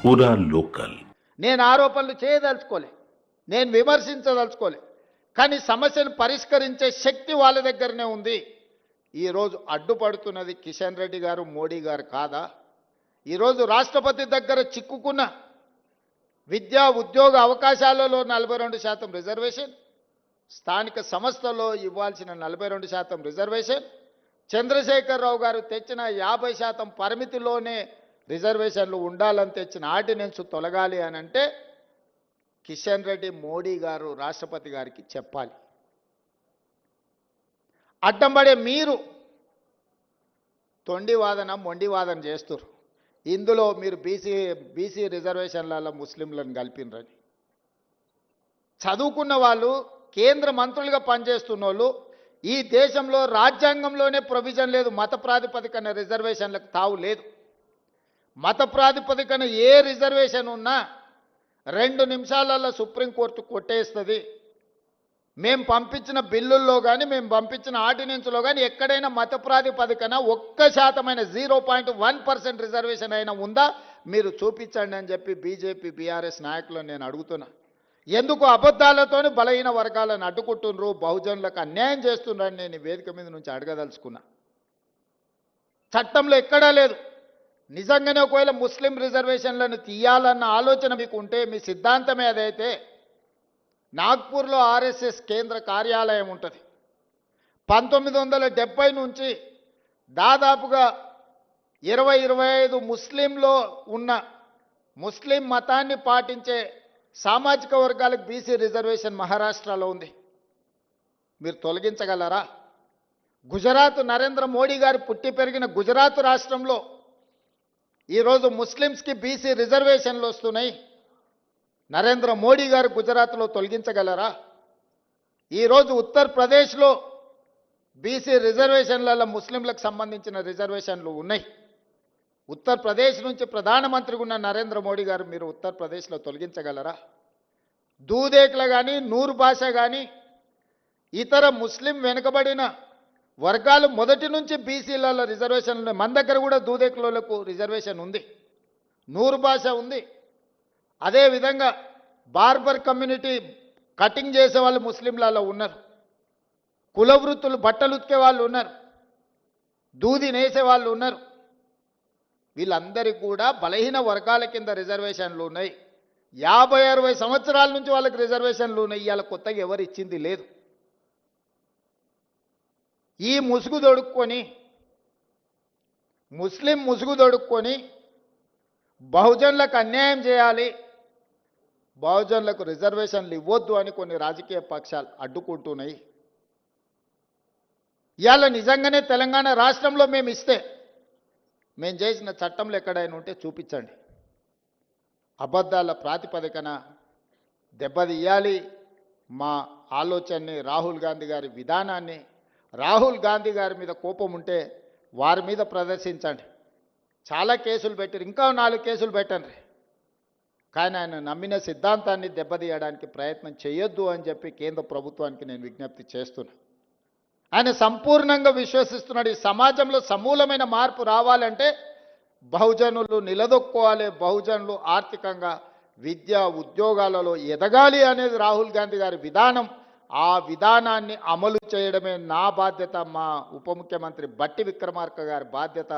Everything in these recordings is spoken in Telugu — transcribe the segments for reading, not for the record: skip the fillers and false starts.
పూరా లోకల్. నేను ఆరోపణలు చేయదలుచుకోలే, నేను విమర్శించదలుచుకోలే, కానీ సమస్యను పరిష్కరించే శక్తి వాళ్ళ దగ్గరనే ఉంది. ఈరోజు అడ్డుపడుతున్నది కిషన్ రెడ్డి గారు, మోడీ గారు కాదా? ఈరోజు రాష్ట్రపతి దగ్గర చిక్కుకున్న విద్యా ఉద్యోగ అవకాశాలలో 42% రిజర్వేషన్, స్థానిక సంస్థల్లో ఇవ్వాల్సిన 42% రిజర్వేషన్, చంద్రశేఖరరావు గారు తెచ్చిన 50% పరిమితిలోనే రిజర్వేషన్లు ఉండాలని తెచ్చిన ఆర్డినెన్స్ తొలగాలి అని అంటే కిషన్ రెడ్డి, మోడీ గారు రాష్ట్రపతి గారికి చెప్పాలి. అడ్డంబడే మీరు తొండివాదన మొండివాదన చేస్తున్నారు. ఇందులో మీరు బీసీ రిజర్వేషన్లలో ముస్లింలను కలిపినరని. చదువుకున్న వాళ్ళు, కేంద్ర మంత్రులుగా పనిచేస్తున్న వాళ్ళు, ఈ దేశంలో రాజ్యాంగంలోనే ప్రొవిజన్ లేదు, మత ప్రాతిపదికన రిజర్వేషన్లకు తావు లేదు. మత ప్రాతిపదికన ఏ రిజర్వేషన్ ఉన్నా 2 నిమిషాలలో సుప్రీంకోర్టు కొట్టేస్తుంది. మేము పంపించిన బిల్లుల్లో కానీ, మేము పంపించిన ఆర్డినెన్స్లో కానీ ఎక్కడైనా మత ప్రాతిపదికన 1% 0.1% రిజర్వేషన్ అయినా ఉందా మీరు చూపించండి అని చెప్పి బీజేపీ, బీఆర్ఎస్ నాయకులను నేను అడుగుతున్నా. ఎందుకు అబద్ధాలతోని బలహీన వర్గాలను అడ్డుకుంటున్నారు, బహుజనులకు అన్యాయం చేస్తున్నారని నేను వేదిక మీద నుంచి అడగదలుచుకున్నా. చట్టంలో ఎక్కడా లేదు. నిజంగానే ఒకవేళ ముస్లిం రిజర్వేషన్లను తీయాలన్న ఆలోచన మీకు ఉంటే, మీ సిద్ధాంతమే అదైతే, నాగ్పూర్లో ఆర్ఎస్ఎస్ కేంద్ర కార్యాలయం ఉంటుంది. 1970 నుంచి దాదాపుగా 20-25 ముస్లింలో ఉన్న ముస్లిం మతాన్ని పాటించే సామాజిక వర్గాలకు బీసీ రిజర్వేషన్ మహారాష్ట్రలో ఉంది. మీరు తొలగించగలరా? గుజరాత్, నరేంద్ర మోడీ గారు పుట్టి పెరిగిన గుజరాత్ రాష్ట్రంలో ఈరోజు ముస్లిమ్స్కి బీసీ రిజర్వేషన్లు వస్తున్నాయి. నరేంద్ర మోడీ గారు గుజరాత్లో తొలగించగలరా? ఈరోజు ఉత్తరప్రదేశ్లో బీసీ రిజర్వేషన్లలో ముస్లింలకు సంబంధించిన రిజర్వేషన్లు ఉన్నాయి. ఉత్తరప్రదేశ్ నుంచి ప్రధానమంత్రిగా ఉన్న నరేంద్ర మోడీ గారు మీరు ఉత్తరప్రదేశ్లో తొలగించగలరా? దూదేకులు కానీ, నూరు భాష కానీ, ఇతర ముస్లిం వెనుకబడిన వర్గాలు మొదటి నుంచి బీసీలలో రిజర్వేషన్లు ఉన్నాయి. మన దగ్గర కూడా దూదేకులకు రిజర్వేషన్ ఉంది, నూరు భాష ఉంది. అదేవిధంగా బార్బర్ కమ్యూనిటీ, కటింగ్ చేసే వాళ్ళు ముస్లింలలో ఉన్నారు. కుల వృత్తులు, బట్టలు ఉతికే వాళ్ళు ఉన్నారు, దూది నేసే వాళ్ళు ఉన్నారు. వీళ్ళందరికీ కూడా బలహీన వర్గాల కింద రిజర్వేషన్లు ఉన్నాయి. 50-60 సంవత్సరాల నుంచి వాళ్ళకి రిజర్వేషన్లు ఉన్నాయి. ఇవాళ కొత్తగా ఎవరు ఇచ్చింది లేదు. ఈ ముసుగు దొడుక్కొని, ముస్లిం ముసుగు దొడుక్కొని బహుజనులకు అన్యాయం చేయాలి, బహుజనులకు రిజర్వేషన్లు ఇవ్వద్దు అని కొన్ని రాజకీయ పక్షాలు అడ్డుకుంటున్నాయి. ఇవాళ నిజంగానే తెలంగాణ రాష్ట్రంలో మేము ఇస్తే, మేము చేసిన చట్టంలో ఎక్కడైనా ఉంటే చూపించండి. అబద్ధాల ప్రాతిపదికన దెబ్బతీయాలి మా ఆలోచనని, రాహుల్ గాంధీ గారి విధానాన్ని. రాహుల్ గాంధీ గారి మీద కోపం ఉంటే వారి మీద ప్రదర్శించండి. చాలా కేసులు పెట్టారు, ఇంకా 4 కేసులు పెట్టండి. కానీ ఆయన నమ్మిన సిద్ధాంతాన్ని దెబ్బతీయడానికి ప్రయత్నం చేయొద్దు అని చెప్పి కేంద్ర ప్రభుత్వానికి నేను విజ్ఞప్తి చేస్తున్నా. ఆయన సంపూర్ణంగా విశ్వసిస్తున్నాడు, ఈ సమాజంలో సమూలమైన మార్పు రావాలంటే బహుజనులు నిలదొక్కోవాలి, బహుజనులు ఆర్థికంగా, విద్య, ఉద్యోగాలలో ఎదగాలి అనేది రాహుల్ గాంధీ గారి విధానం. ఆ విధానాన్ని అమలు చేయడమే నా బాధ్యత, మా ఉప ముఖ్యమంత్రి బట్టి విక్రమార్క గారి బాధ్యత.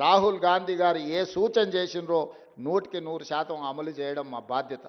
రాహుల్ గాంధీ గారు ఏ సూచన చేసినరో 100% అమలు చేయడం మా బాధ్యత.